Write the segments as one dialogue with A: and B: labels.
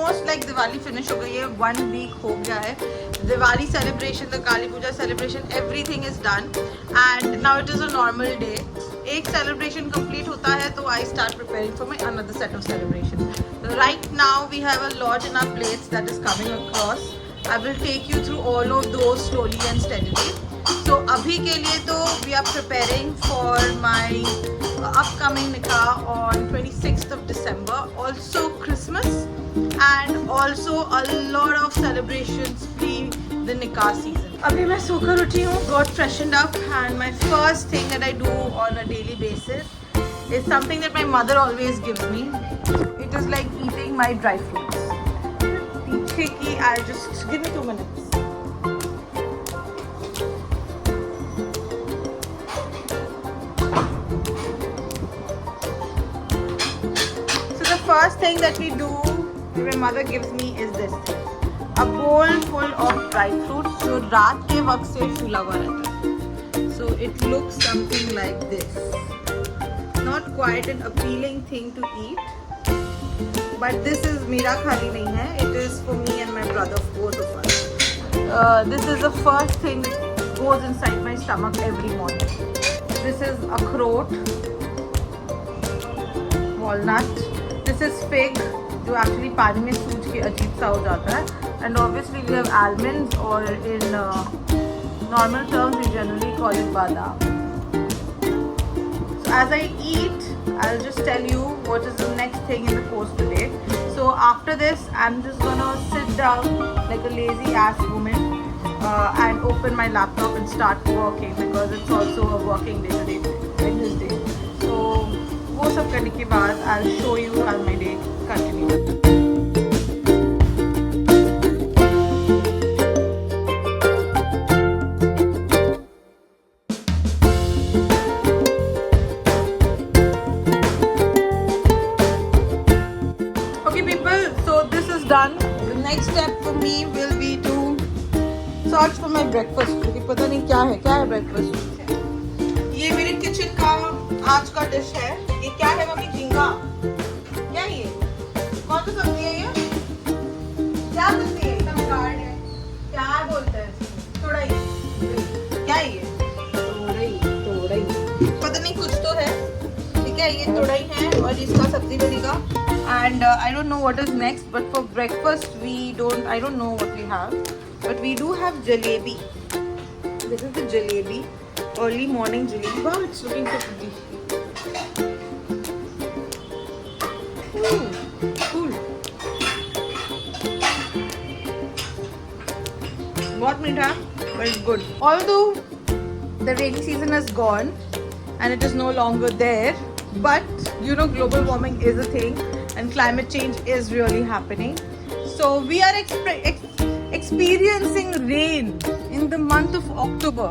A: Almost like Diwali finish हो गई है, 1 वीक हो गया है. Diwali celebration, the Kali Puja celebration, everything is done and now it is a normal day. एक सेलिब्रेशन कंप्लीट होता है तो I start preparing for my another set of celebration. Right now we have a lot in our plates that is coming across. I will take you through all of those slowly and steadily. So अभी के लिए तो we are preparing for my upcoming nikah on 26th of December. Also Christmas and also a lot of celebrations pre the nikah season. अभी मैं सोकर उठी हूँ, got freshened up and my first thing that I do on a daily basis is something that my mother always gives me. It is like eating my dry fruits. I'll just give me 2 minutes. So the first thing that we do, my mother gives me, is this: a bowl full of dry fruits जो रात के वक्त से फूला हुआ रहता है. So it looks something like this. Not quite an appealing thing to eat. But this is मेरा खाली नहीं है. It is for me and my brother, both of us. This is the first thing that goes inside my stomach every morning. This is अखरोट, walnut. This is fig, जो actually पानी में सूज के अजीब सा हो जाता है. And obviously we have almonds, or in normal terms we generally call it badam. So as I eat, I'll just tell you what is the next thing in the course today. So after this, I'm just gonna sit down like a lazy ass woman and open my laptop and start working because it's also a working day today, like this day. So वो सब करने के बाद I'll show you how my day continues. Done. The next step for me will be to search for my breakfast. क्योंकि पता नहीं क्या है breakfast. ये मेरे किचन का आज का डिश है. ये क्या है मम्मी? झींगा. क्या ये? कौन सा सब्जी है ये? क्या सब्जी है? एकदम गार्ड है. क्या बोलते हैं इसको? तुरई. क्या ये? तुरई. पता नहीं, कुछ तो है. ठीक है, ये तुरई है और इसका सब्जी बनेगा. And I don't know what is next, but for breakfast I don't know what we have, but we do have jalebi. This is the jalebi, early morning jalebi. Wow, it's looking so pretty. Cool. बहुत मीठा, but it's good. Although the rainy season has gone and it is no longer there, but you know, global warming is a thing. And climate change is really happening. So we are experiencing rain in the month of October.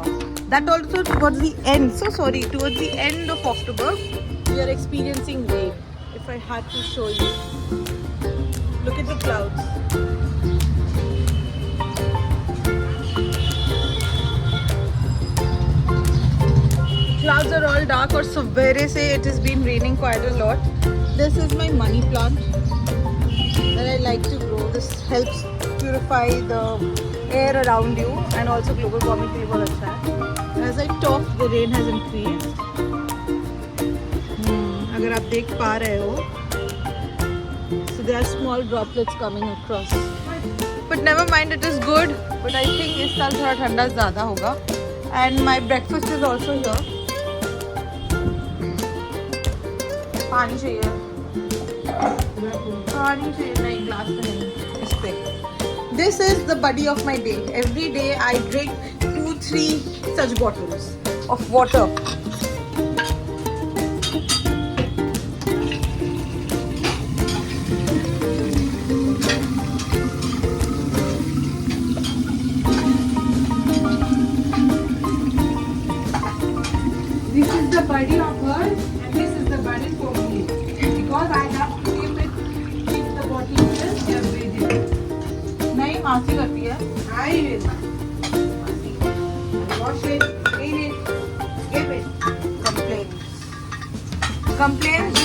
A: That also towards the end. Towards the end of October, we are experiencing rain. If I had to show you, look at the clouds. Clouds are all dark और सवेरे से it has been raining quite a lot. This is my money plant that I like to grow. This helps purify the air around you and also global warming के लिए बहुत अच्छा है. As I talk, the rain has increased. अगर आप देख पा रहे हो, so there are small droplets coming across. But never mind, it is good. But I think इस साल थोड़ा ठंडा ज़्यादा होगा. And my breakfast is also here. पानी चाहिए नहीं, ग्लास में नहीं, इस पे. This is the buddy of my day. Every day I drink 2-3 such bottles of water. This is the buddy of her and this is the buddy for me. Because I have to keep the bottle just every day. नहीं, मासी करती है. I will. Wash it, clean it, give it. Complaints.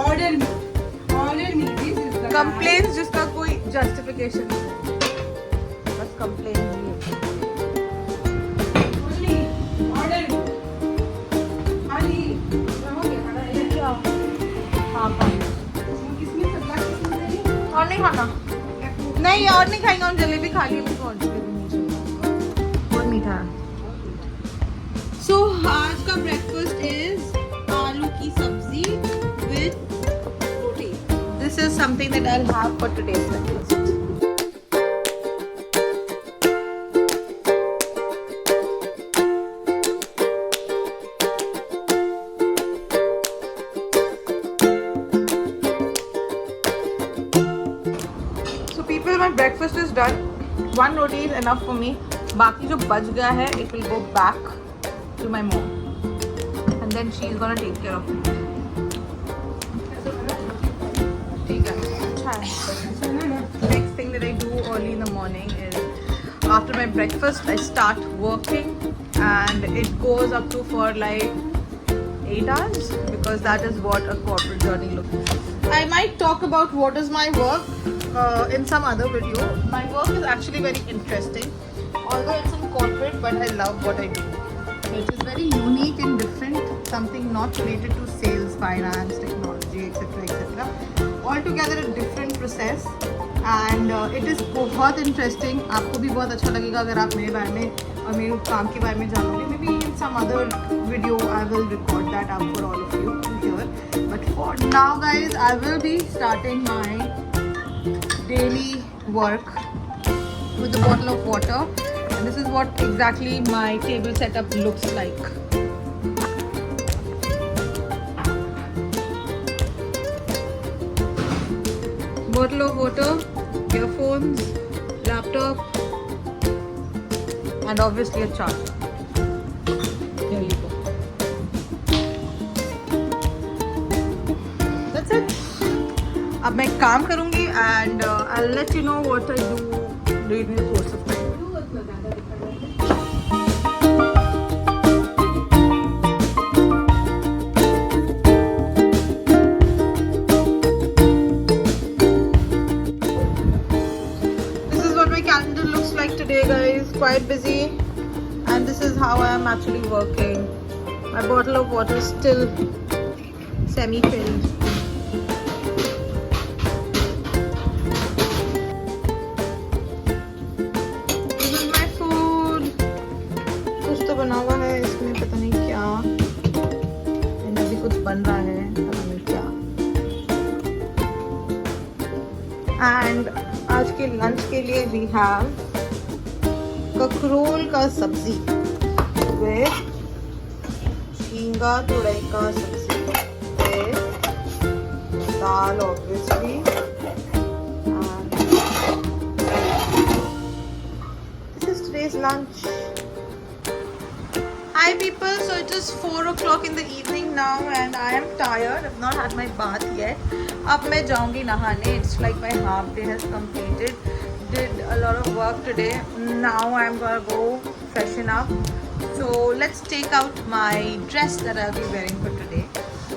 A: Order me. This is the complaints जिसका कोई justification नहीं है, बस complain ही है। और नहीं खाना? नहीं और नहीं खाएंगे, हम जलेबी खा ली, मुझको और जलेबी नहीं चाहिए, बहुत मीठा है। सो आज का ब्रेकफास्ट इज आलू की सब्जी with roti. This is something that I will have for today's breakfast. My breakfast is done. One roti is enough for me. बाकी जो बच गया है, it will go back to my mom, and then she is gonna take care of it. ठीक है, अच्छा है। Next thing that I do early in the morning is after my breakfast I start working, and it goes up to for like 8 hours because that is what a corporate journey looks like. I might talk about what is my work in some other video. My work is actually very interesting, although it's in corporate, but I love what I do. It is very unique and different, something not related to sales, finance, technology, etc, etc. Altogether a different process, and it is बहुत interesting. आपको भी बहुत अच्छा लगेगा अगर आप मेरे बारे में और मेरे काम के बारे में जानोगे. Maybe in some other video I will record that up for all of you here. But for now, guys, I will be starting my daily work with a bottle of water, and this is what exactly my table setup looks like. Bottle of water, earphones, laptop, and obviously a charger. Here you go. That's it. अब मैं काम करूंगी and I'll let you know what I do during the course of time. This is what my calendar looks like today, guys. Quite busy, and this is how I am actually working. My bottle of water is still semi-filled. बना हुआ है, इसमें पता नहीं क्या, अभी कुछ बन रहा है, पता नहीं क्या। एंड आज के लंच के लिए वी हैव ककरोल का सब्जी विद झींगा तुरई का सब्जी with dal obviously, and this is today's lunch. Hi people, so it is 4 o'clock in the evening now and I am tired. I've not had my bath yet. अब मैं जाऊँगी नहाने. It's like my half day has completed. Did a lot of work today. Now I'm gonna go freshen up. So let's take out my dress that I'll be wearing for today.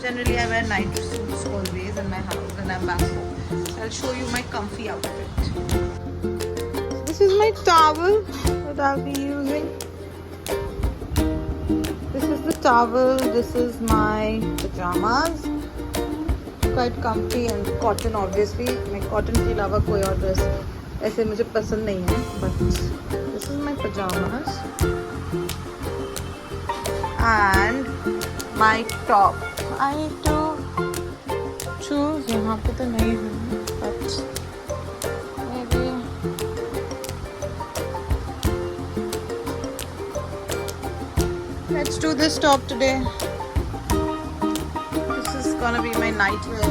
A: Generally I wear night suits always in my house when I'm back home. So I'll show you my comfy outfit. This is my towel that I'll be using. This is the towel, this is my pajamas. Quite comfy and cotton obviously. मैं cotton के अलावा कोई और dress ऐसे मुझे पसंद नहीं है. But this is my pajamas and my top. I need to choose. यहाँ पे तो नहीं है, but maybe. Let's do this top today. This is gonna be my nightwear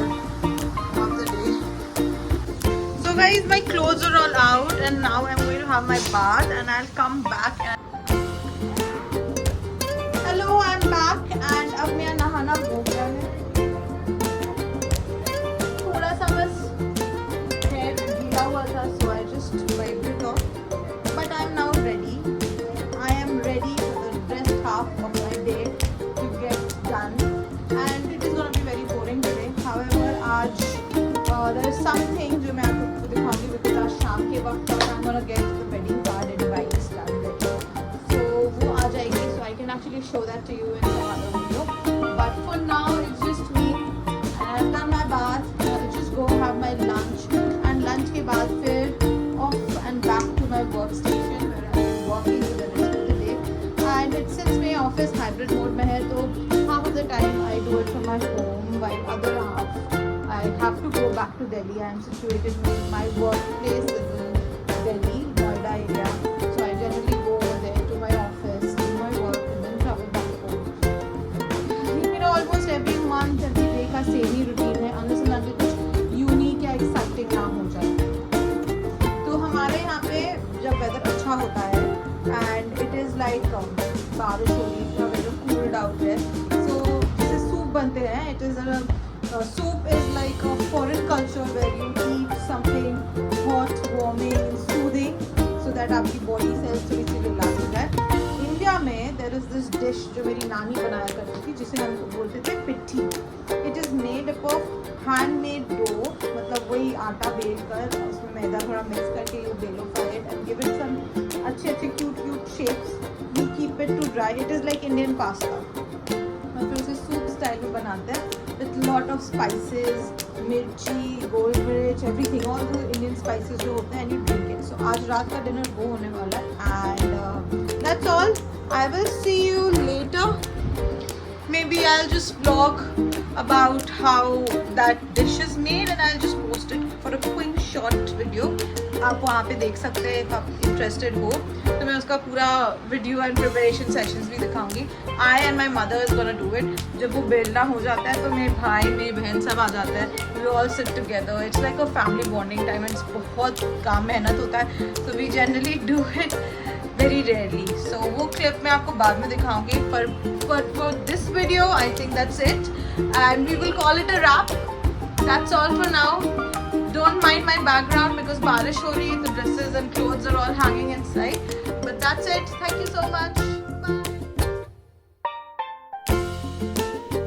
A: of the day. So guys, my clothes are all out and now I'm going to have my bath and I'll come back and... Hello, I'm back and अब मेरा नहाना हो गया है. थोड़ा सा बस hair गीला हुआ था, so I just wiped it off. But I'm now ready. I am ready for the rest half of my day to get done, and it is going to be very boring today. However, आज there is something जो मैं आपको दिखाऊंगी because आज शाम के वक्त I'm gonna get the wedding card invites done there. So वो आ जाएगी, so I can actually show that to you in some other video. But for now it's just me and I've done my bath. I'll just go have my lunch and lunch के बाद फिर off and back to my workstation where I'm working for the rest of the day. And it since my office hybrid mode में है तो half of the time I do it from my home while other half I have to go back to Delhi. I am situated with my workplace in Delhi, Noida area. So I generally go over there to my office, do my work and then travel back home. मेरा almost every month, every day का same ही routine है unless and until कुछ unique या exciting ना हो जाए. तो हमारे यहाँ पे जब weather अच्छा होता है and it is like बारिश हो रही है, weather cooled out है, so जैसे सूप बनते हैं, it is a soup is like a foreign culture where you eat something hot, warming, soothing so that आपकी body cells थोड़ी सी relax हो जाए. इंडिया में there is this dish जो मेरी नानी बनाया करती थी जिसे हम बोलते थे पिट्ठी. It is made up of handmade dough, मतलब वही आटा बेल कर उसमें मैदा थोड़ा मिक्स करके you belofy it and give it some अच्छे cute shapes. You keep it to dry. It is like Indian pasta. और फिर उसे सूप स्टाइल में बनाते हैं with lot of spices, मिर्ची, गोल मिर्च, everything, all the Indian spices जो होते हैं and you drink it. So आज रात का dinner वो होने वाला है and that's all. I will see you later. Maybe I'll just vlog about how that dish is made and I'll just post it for a quick short video. आप वहाँ पे देख सकते हैं if आप interested हो तो मैं उसका पूरा video and preparation sessions भी दिखाऊंगी. I and my mother is gonna do it. जब वो बेलना हो जाता है तो मेरे भाई मेरी बहन सब आ जाते हैं. We all sit together. It's like a family bonding time and बहुत काम मेहनत होता है. So we generally do it very rarely. So वो clip मैं आपको बाद में दिखाऊंगी. But for this video I think that's it and we will call it a wrap. That's all for now. Don't mind my background because बारिश हो रही है, the dresses and clothes are all hanging inside. But that's it. Thank you so much. Bye.